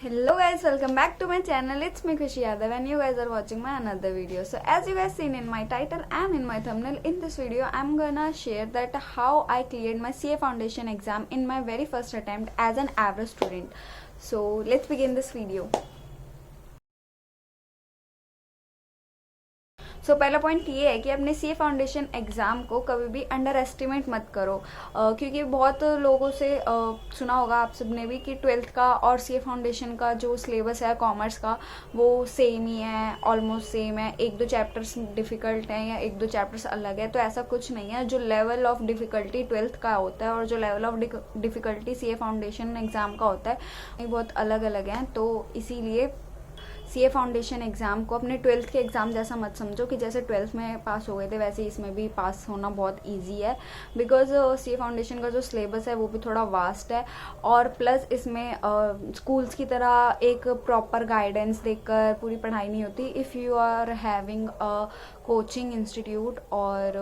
Hello guys, welcome back to my channel. It's me Khushi Yadav and you guys are watching my another video. So as you guys seen in my title and in my thumbnail, in this video I'm gonna share that how I cleared my CA Foundation exam in my very first attempt as an average student. So let's begin this video. पहला point ये है कि अपने CA foundation exam को कभी भी under estimate मत करो, क्योंकि बहुत लोगों से सुना होगा आप सबने भी कि ट्वेल्थ का और सीए फाउंडेशन का जो सिलेबस है कॉमर्स का वो सेम ही है, ऑलमोस्ट सेम है, एक दो चैप्टर्स डिफ़िकल्ट हैं या एक दो चैप्टर्स अलग है। तो ऐसा कुछ नहीं है। जो लेवल ऑफ डिफ़िकल्टी ट्वेल्थ का होता है और जो level of difficulty CA foundation exam का होता है ये बहुत अलग अलग हैं। तो इसीलिए सीए फाउंडेशन एग्ज़ाम को अपने ट्वेल्थ के एग्ज़ाम जैसा मत समझो कि जैसे ट्वेल्थ में पास हो गए थे वैसे इसमें भी पास होना बहुत इजी है, बिकॉज सीए फाउंडेशन का जो सिलेबस है वो भी थोड़ा वास्ट है और प्लस इसमें स्कूल्स की तरह एक प्रॉपर गाइडेंस देकर पूरी पढ़ाई नहीं होती। If you are having a coaching institute और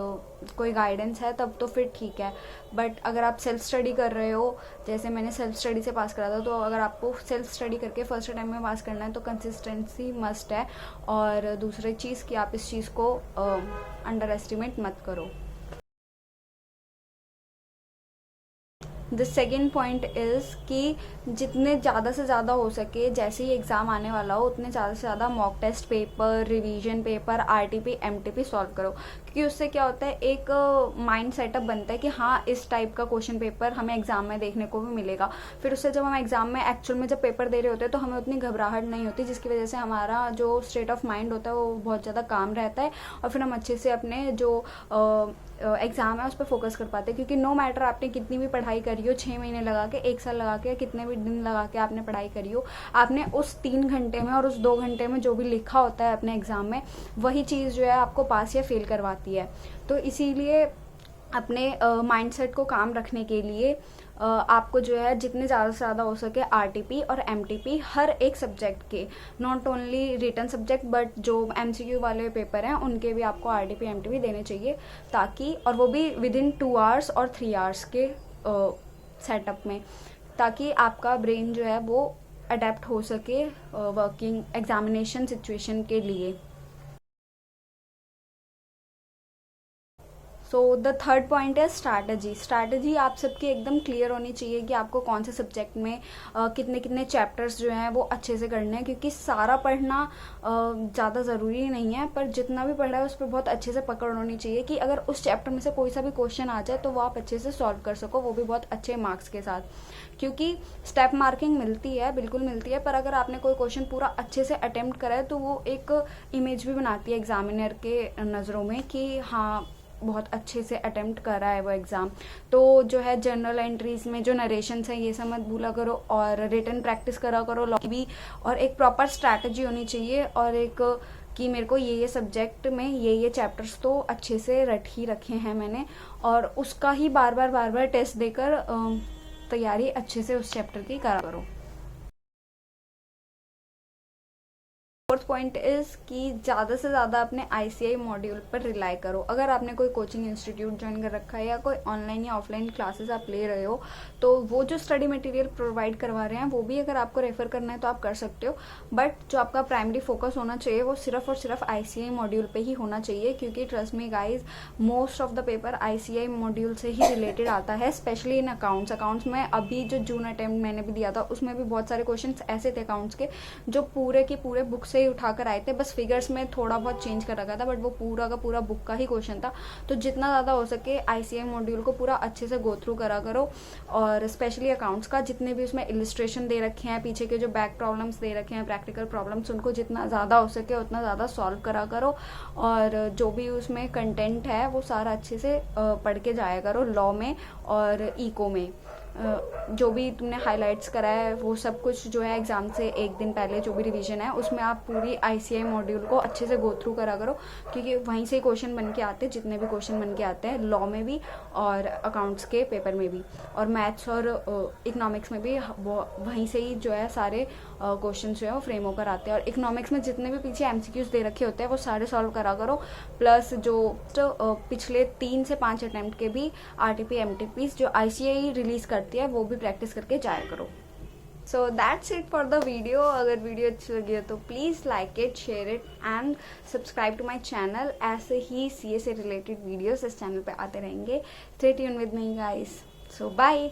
कोई गाइडेंस है तब तो फिर ठीक है, बट अगर आप सेल्फ स्टडी कर रहे हो, जैसे मैंने सेल्फ स्टडी से पास करा था, तो अगर आपको सेल्फ स्टडी करके फर्स्ट टाइम में पास करना है तो कंसिस्टेंसी मस्ट है। और दूसरी चीज़ कि आप इस चीज़ को अंडर एस्टिमेट मत करो। द सेकेंड पॉइंट इज़ कि जितने ज़्यादा से ज़्यादा हो सके जैसे ही एग्ज़ाम आने वाला हो उतने ज़्यादा से ज़्यादा mock test paper, revision paper, RTP, MTP solve करो, क्योंकि उससे क्या होता है एक माइंड सेटअप बनता है कि हाँ इस टाइप का क्वेश्चन पेपर हमें एग्ज़ाम में देखने को भी मिलेगा। फिर उससे जब हम एग्ज़ाम में एक्चुअल में जब पेपर दे रहे होते हैं तो हमें उतनी घबराहट नहीं होती, जिसकी वजह से हमारा जो स्टेट ऑफ माइंड होता है वो बहुत ज़्यादा काम रहता है और फिर हम अच्छे से अपने जो एग्ज़ाम है उस पर फोकस कर पाते हैं। क्योंकि नो मैटर आपने कितनी भी पढ़ाई करी हो, 6 महीने लगा के, 1 साल लगा के, कितने भी दिन लगा के आपने पढ़ाई करी हो, आपने उस 3 घंटे में और उस 2 घंटे में जो भी लिखा होता है अपने एग्ज़ाम में वही चीज़ जो है आपको पास या फेल करवाती है। तो इसीलिए अपने माइंडसेट को काम रखने के लिए आपको जो है जितने ज़्यादा से ज़्यादा हो सके आरटीपी और एमटीपी हर एक सब्जेक्ट के, not only written subject but जो एमसीक्यू वाले पेपर हैं उनके भी आपको आरटीपी एमटीपी देने चाहिए, ताकि, और वो भी विद इन 2 आवर्स और 3 आवर्स के सेटअप में, ताकि आपका ब्रेन जो है वो अडेप्ट हो सके वर्किंग एग्जामिनेशन सिचुएशन के लिए। सो द थर्ड पॉइंट है स्ट्रैटेजी आप सबकी एकदम क्लियर होनी चाहिए कि आपको कौन से सब्जेक्ट में कितने कितने चैप्टर्स जो हैं वो अच्छे से करने हैं, क्योंकि सारा पढ़ना ज़्यादा ज़रूरी नहीं है, पर जितना भी पढ़ा है उस पर बहुत अच्छे से पकड़ होनी चाहिए कि अगर उस चैप्टर में से कोई सा भी क्वेश्चन आ जाए तो वो आप अच्छे से सॉल्व कर सको, वो भी बहुत अच्छे मार्क्स के साथ। क्योंकि स्टेप मार्किंग मिलती है, बिल्कुल मिलती है, पर अगर आपने कोई क्वेश्चन पूरा अच्छे से अटेम्प्ट करा है तो वो एक इमेज भी बनाती है एग्जामिनर के नज़रों में कि हाँ बहुत अच्छे से अटेम्प्ट करा है वो एग्ज़ाम। तो जो है जनरल एंट्रीज में जो नरेशंस हैं ये सब मत भूला करो और रिटन प्रैक्टिस करा करो भी, और एक प्रॉपर स्ट्रैटेजी होनी चाहिए और एक कि मेरे को ये सब्जेक्ट में ये चैप्टर्स तो अच्छे से रट ही रखे हैं मैंने, और उसका ही बार बार टेस्ट देकर तैयारी अच्छे से उस चैप्टर की करा करो। फोर्थ पॉइंट इज़ कि ज़्यादा से ज़्यादा अपने आईसीआई मॉड्यूल पर रिलाई करो। अगर आपने कोई कोचिंग इंस्टीट्यूट ज्वाइन कर रखा है या कोई ऑनलाइन या ऑफलाइन क्लासेस आप ले रहे हो तो वो जो स्टडी मटेरियल प्रोवाइड करवा रहे हैं वो भी अगर आपको रेफर करना है तो आप कर सकते हो, बट जो आपका प्राइमरी फोकस होना चाहिए वो सिर्फ और सिर्फ आईसीआई मॉड्यूल पे ही होना चाहिए, क्योंकि trust me guys most of the paper ICI module से ही रिलेटेड आता है, स्पेशली इन अकाउंट्स में। अभी जो जून अटेम्प्ट मैंने भी दिया था उसमें भी बहुत सारे क्वेश्चन ऐसे थे अकाउंट्स के जो पूरे के पूरे बुक से उठाकर आए थे, बस फिगर्स में थोड़ा बहुत चेंज कर रखा था, बट वो पूरा का पूरा बुक का ही क्वेश्चन था। तो जितना ज़्यादा हो सके आईसीआई मॉड्यूल को पूरा अच्छे से गो थ्रू करा करो, और स्पेशली अकाउंट्स का जितने भी उसमें इलिस्ट्रेशन दे रखे हैं, पीछे के जो बैक प्रॉब्लम्स दे रखे हैं, प्रैक्टिकल प्रॉब्लम्स, उनको जितना ज़्यादा हो सके उतना ज़्यादा सॉल्व करा करो, और जो भी उसमें कंटेंट है वो सारा अच्छे से पढ़ के जाया करो। लॉ में और इको में जो भी तुमने हाइलाइट्स करा है वो सब कुछ जो है एग्ज़ाम से एक दिन पहले जो भी रिवीजन है उसमें आप पूरी आईसीआई मॉड्यूल को अच्छे से गो थ्रू करा करो, क्योंकि वहीं से क्वेश्चन बन के आते हैं, जितने भी क्वेश्चन बन के आते हैं लॉ में भी और अकाउंट्स के पेपर में भी, और मैथ्स और इकोनॉमिक्स में भी वहीं से ही जो है सारे क्वेश्चन जो है वो फ्रेम होकर आते हैं। और इकोनॉमिक्स में जितने भी पीछे एमसीक्यूज दे रखे होते हैं वो सारे सॉल्व करा करो, प्लस जो पिछले 3 से 5 अटैम्प्ट के भी आरटीपी एमटीपी जो आईसीआई रिलीज करती है वो भी प्रैक्टिस करके जाया करो। So that's it for the video. अगर वीडियो अच्छी लगी हो तो please like it, share it and subscribe to my channel. ऐसे ही सीए से रिलेटेड वीडियोस इस चैनल पे आते रहेंगे। Stay tune with me guys. So bye.